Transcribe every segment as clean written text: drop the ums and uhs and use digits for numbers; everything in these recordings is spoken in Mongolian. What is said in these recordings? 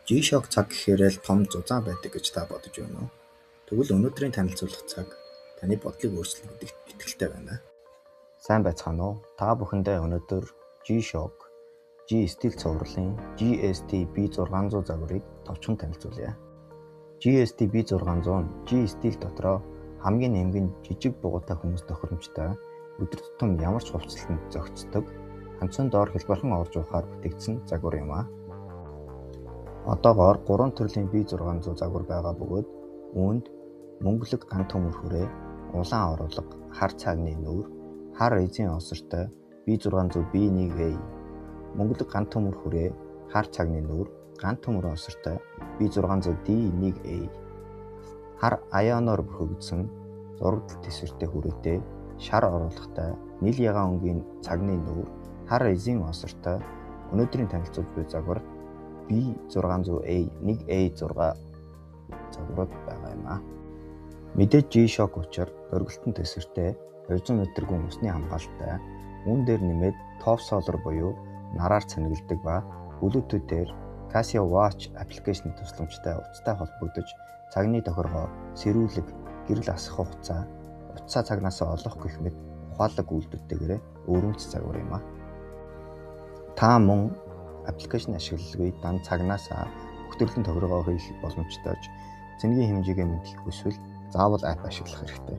G-Shock цаг гэхээр л том зузаан байдаг гэж та бодож байна уу? Тэгвэл өнөөдрийн танилцуулах цаг таны бодлыг өөрчилнө гэдэгт итгэлтэй байна. Сайн байцгаана уу? Та бүхэндээ өнөөдөр G-Shock, G-Steel цувралын GST B600 загварыг товчхон танилцуулъя. GST B600 нь G-Steel дотроо хамгийн нэмгэн жижиг бугуутай хүмүүс тохиромжтой, өдөр тутам ямар ч хувцалтанд зохицдог, ганцхан доор хэлбэрхэн орж уухаар бүтээгдсэн загвар юм аа. Одоогоор 3 төрлийн B600 загвар байгаа бөгөөд үүнд мөнгөлөг ган төмөр хүрээ, улаан оруулга, хар цагны нүүр, хар эзэн осортой B600 B1A, мөнгөлөг ган төмөр хүрээ, хар цагны нүүр, ган төмөр осортой B600 D1A, хар аяоноор бүрхэгдсэн зурагдал тэсвэртэй хүрээтэй, шар оруулгатай, нийл ягаан өнгийн цагны нүүр, хар эзэн осортой өнөөдрийн танилцуулж буй загвар B600A 1A6 загварууд байгаа юм аа. Мэдээж G-Shock учир дөргөлтөн тэсвэртэй 200 м усны хамгаалалтай, үүн дээр нэмээд Top Solar буюу нараар цэнгэлдэг ба Bluetooth-ээр Casio Watch аппликейшны тусламжтай утастай холбогдож цагны тохиргоо, сэрүүлэг, гэрэл асах хугацаа, утасаа цагнаас олох гэх мэт ухаалаг үйлдэлтэйгээр өрөмц загвар юм аа. Та мөн аппликейшн ашиглалгүй дан цагнаасаа бүх төрлийн тохиргоо хийх боломжтой ч цэнгийн хэмжээгээ мэдэх хүсвэл заавал апп ашиглах хэрэгтэй.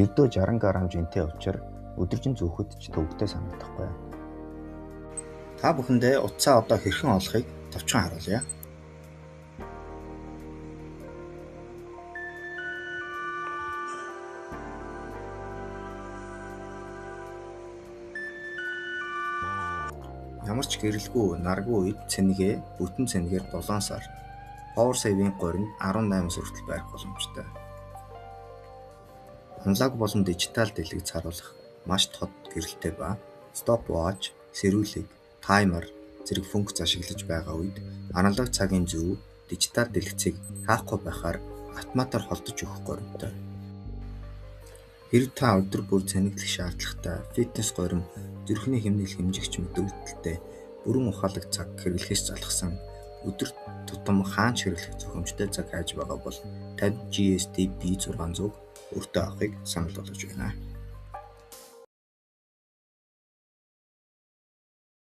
Ердөө 60 г жинтэй учир өдөржин зүүхэд ч төвөгтэй санагдахгүй. Та бүхэндээ утсаа одоо хэрхэн олохыг товчхон харуулъя. Ямар ч гэрэлгүй, наргүй үед цэнэгээ бүтэн цэнэгээр 7 сар, Power Save-ийн горинд 18 хүртэл барих боломжтой. Аналог болон дижитал дэлгэц харуулах маш тод гэрэлтэй ба stopwatch, сэрүүлэг, таймер зэрэг функц ашиглаж байгаа үед аналог цагийн зөв, дижитал дэлгэцийг хаахгүй байхаар автоматар холдож өгөх горимтой. Хэрэг та өдөр бүр цэнэглэх шаардлагатай фитнес горим, зүрхний хэмнэл хэмжигч мэдүүлэлттэй бүрэн ухаалаг цаг хэрэглэхээс залхсан өдөр тутам хаанч хэрэглэх зөвхөмжтэй цаг хайж байгаа бол танд GST B600 өртөө авахыг санал болгож байна.